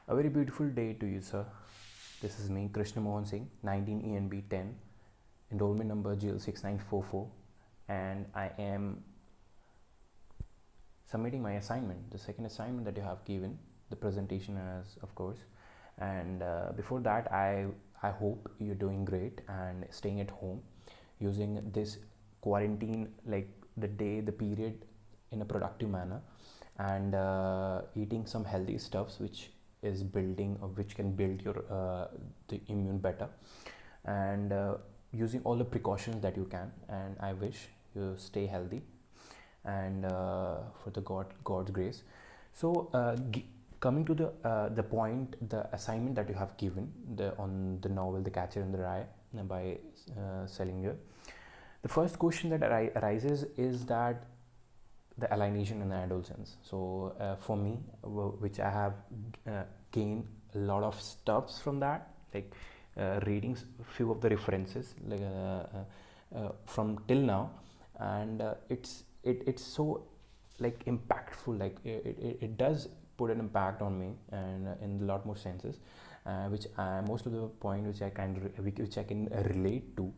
A very beautiful day to you, sir. This is me, Krishna Mohan Singh, 19 ENB 10, enrollment number GL6944, and I am submitting my assignment, the second assignment that you have given, the presentation as of course. And before that, I hope you're doing great and staying at home, using this quarantine, like the period, in a productive manner, and eating some healthy stuffs which is building or which can build your the immune better, and using all the precautions that you can. And I wish you stay healthy, and for the God's grace. So coming to the point, the assignment that you have given on the novel The Catcher in the Rye by Salinger, the first question that arises is that the alienation and the adolescence. So for me, which I have gained a lot of stuffs from that, like reading few of the references, like from till now, and it's so like impactful, like it does put an impact on me, and in a lot more senses, which most of the point which I can relate to.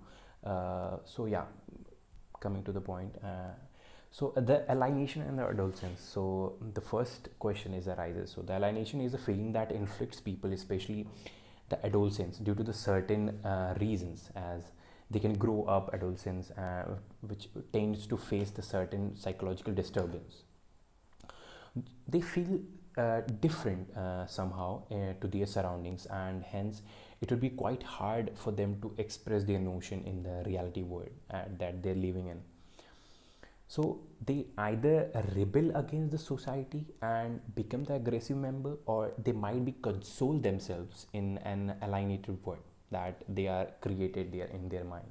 So yeah, coming to the point. So the alienation and the adolescence. So the first question arises. So the alienation is a feeling that inflicts people, especially the adolescents, due to the certain reasons, as they can grow up adolescents, which tends to face the certain psychological disturbance. They feel different somehow to their surroundings, and hence it would be quite hard for them to express their notion in the reality world that they're living in. So they either rebel against the society and become the aggressive member, or they might be console themselves in an alienated world that they are created there in their mind.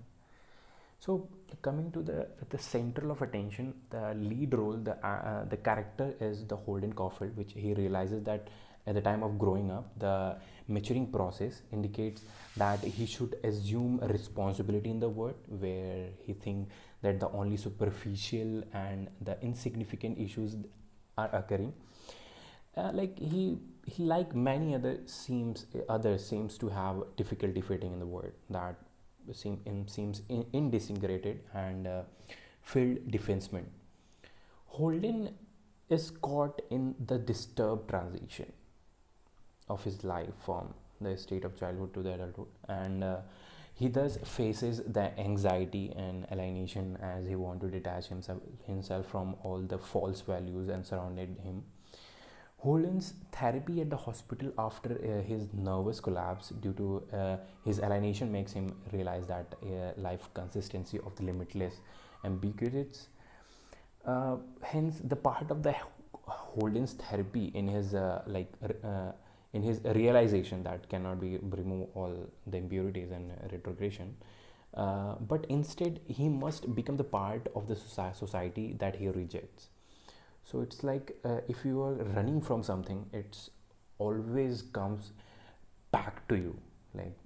So coming to the central of attention, the lead role, the character is the Holden Caulfield, which he realizes that at the time of growing up, the maturing process indicates that he should assume a responsibility in the world, where he thinks that the only superficial and the insignificant issues are occurring. Like he like many others seems to have difficulty fitting in the world that seems indisintegrated and filled defenseman. Holden is caught in the disturbed transition of his life from the state of childhood to the adulthood, and he thus faces the anxiety and alienation as he wants to detach himself from all the false values and surrounded him. Holden's therapy at the hospital after his nervous collapse due to his alienation makes him realize that life consistency of the limitless ambiguities. Hence, the part of the Holden's therapy in his in his realization that cannot be remove all the impurities and retrogression, but instead he must become the part of the society that he rejects. So it's like if you are running from something, it's always comes back to you, like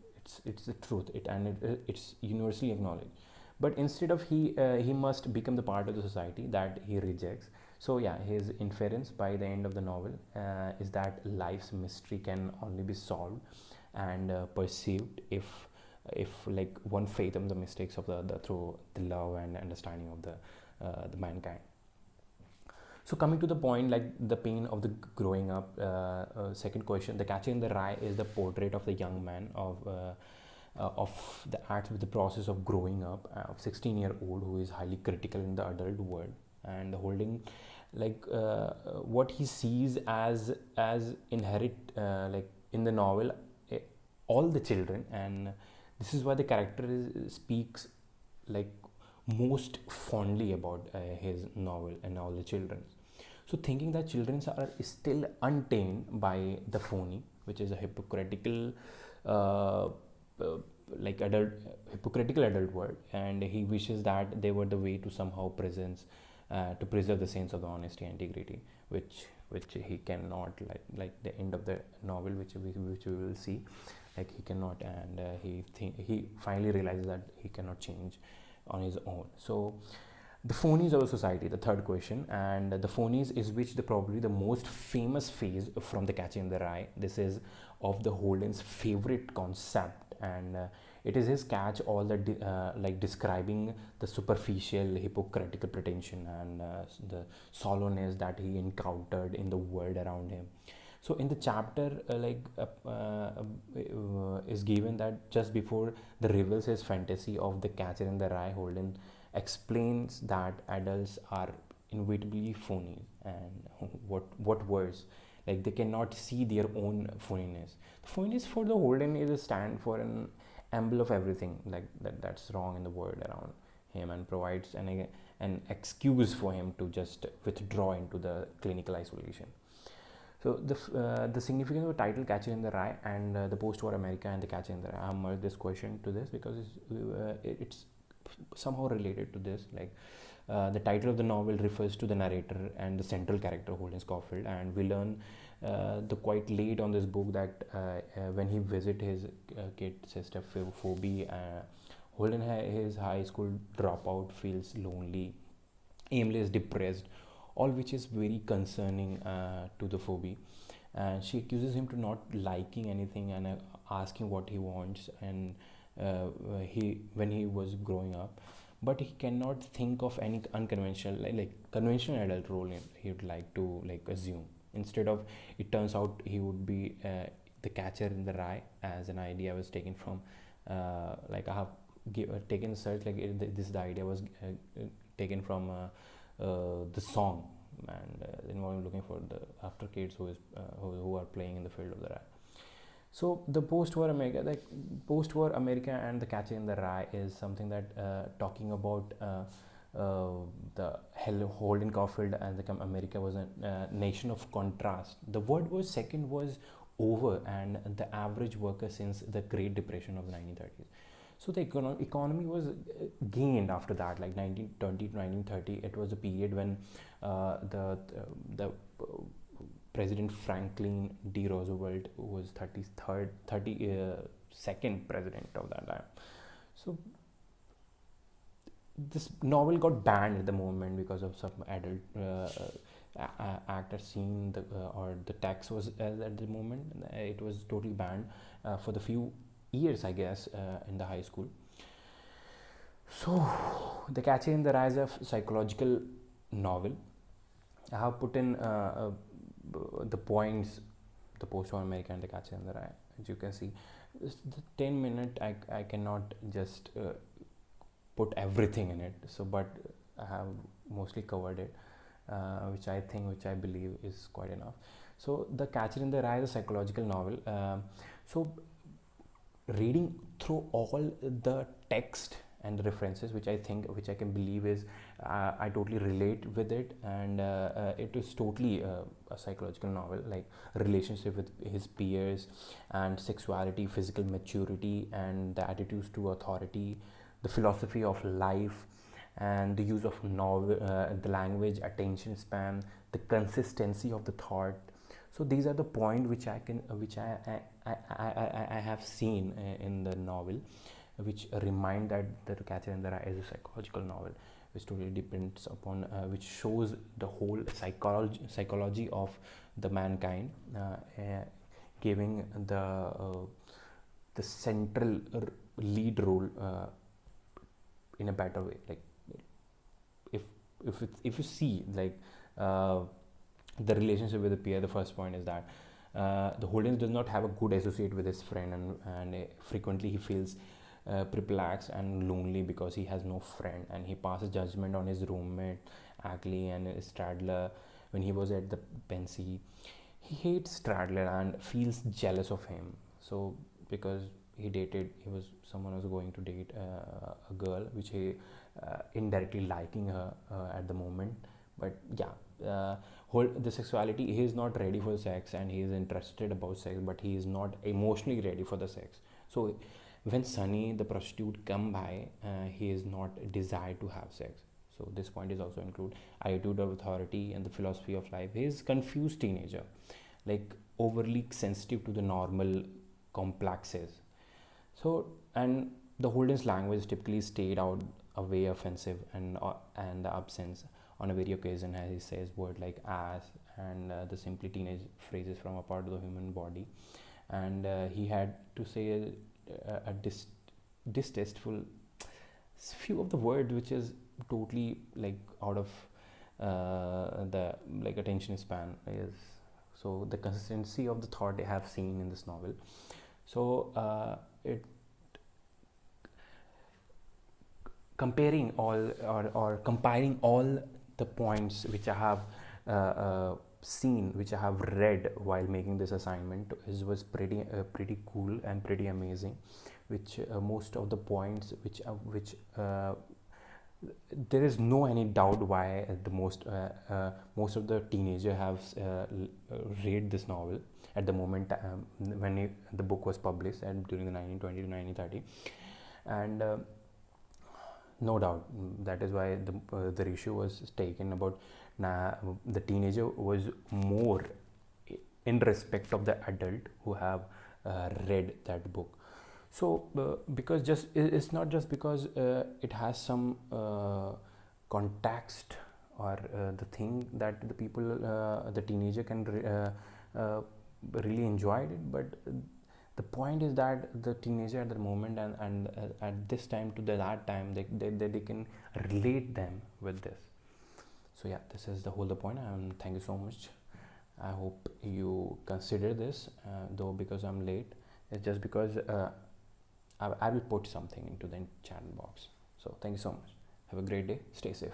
it's the truth, it's universally acknowledged. But instead of he must become the part of the society that he rejects. So yeah, his inference by the end of the novel is that life's mystery can only be solved and perceived if like one fathom the mistakes of the other through the love and understanding of the mankind. So coming to the point, like the pain of the growing up. Second question, The Catcher in the Rye is the portrait of the young man of the act with the process of growing up, of 16-year-old who is highly critical in the adult world, and holding like what he sees as inherent, like in the novel, all the children. And this is why the character speaks like most fondly about his novel and all the children. So thinking that children are still untamed by the phony, which is a hypocritical like hypocritical adult world, and he wishes that they were the way to somehow presence to preserve the sense of the honesty and integrity, which he cannot, like the end of the novel, which we will see, like he cannot, and he finally realizes that he cannot change on his own. So The phonies of a society, the third question, and the phonies is which the probably the most famous phase from the Catcher in the Rye. This is of the Holden's favorite concept, and it is his catch all the like describing the superficial hypocritical pretension and the sallowness that he encountered in the world around him. So in the chapter is given that just before the reveals his fantasy of the Catcher in the Rye, Holden explains that adults are inevitably phony, and what worse, like they cannot see their own phoniness. The phoniness for the Holden is a stand for an amble of everything like that's wrong in the world around him, and provides an excuse for him to just withdraw into the clinical isolation. So the significance of the title Catcher in the Rye and the post-war America and the Catcher in the Rye, I have merged this question to this because it's somehow related to this. Like the title of the novel refers to the narrator and the central character Holden Caulfield, and we learn the quite late on this book that when he visit his kid sister Phoebe, Holden, his high school dropout, feels lonely, aimless, depressed, all which is very concerning to the Phoebe. And she accuses him to not liking anything and asking what he wants, and when he was growing up, but he cannot think of any unconventional like conventional adult role he would like to like assume. Instead of, it turns out he would be the Catcher in the Rye, as an idea was taken from like I have taken search like this the idea was taken from the song, and involving looking for the after kids who are playing in the field of the Rye. So the post-war America, like post-war America and the Catcher in the Rye, is something that talking about the Holden Caulfield and the America was a nation of contrast. The word was second was over, and the average worker since the Great Depression of the 1930s. So the economy was gained after that, like 1920 to 1930. It was a period when the President Franklin D. Roosevelt was 32nd president of that time. So this novel got banned at the moment because of some adult act as seen or the text was at the moment it was totally banned for the few years, I guess, in the high school. So the Catcher in the Rye is a psychological novel. I have put in the points, the post-war America and the Catcher in the Rye. As you can see, the 10-minute I cannot just put everything in it. So, but I have mostly covered it, which I believe is quite enough. So the Catcher in the Rye is a psychological novel. So reading through all the text and the references, which I can believe is I totally relate with it, and it is totally a psychological novel, like relationship with his peers and sexuality, physical maturity and the attitudes to authority, the philosophy of life and the use of the language, attention span, the consistency of the thought. So these are the points which I have seen in the novel, which remind that the Catcher in the Rye is a psychological novel, which totally depends upon, which shows the whole psychology of the mankind, giving the central lead role in a better way. Like if you see like the relationship with the peer, the first point is that the Holden does not have a good associate with his friend, and frequently he feels perplexed and lonely because he has no friend, and he passes judgment on his roommate Ackley and Stradler when he was at the Pensy. He hates Stradler and feels jealous of him. So because someone was going to date a girl, which he indirectly liking her at the moment. But yeah, the sexuality, he is not ready for sex, and he is interested about sex, but he is not emotionally ready for the sex. So when Sunny the prostitute come by, he is not desired to have sex. So this point is also include attitude of authority and the philosophy of life. He is confused teenager, like overly sensitive to the normal complexes. So, and the Holden's language typically stayed out a way offensive, and the absence on a very occasion, as he says word like ass and the simply teenage phrases from a part of the human body. And he had to say a distasteful few of the words which is totally like out of the like attention span is. So the consistency of the thought I have seen in this novel. So it comparing all or compiling all the points which I have seen, which I have read while making this assignment, was pretty cool and pretty amazing. Which most of the points which there is no any doubt why the most of the teenager have read this novel at the moment when the book was published, and during the 1920 to 1930, and no doubt that is why the ratio was taken about the teenager was more in respect of the adult who have read that book. So because just it's not just because it has some context or the thing that the people the teenager can really enjoy it, but the point is that the teenager at the moment and at this time to that time they can relate them with this. So yeah, this is the whole point, and thank you so much. I hope you consider this, though because I'm late, it's just because I will put something into the chat box. So thank you so much. Have a great day. Stay safe.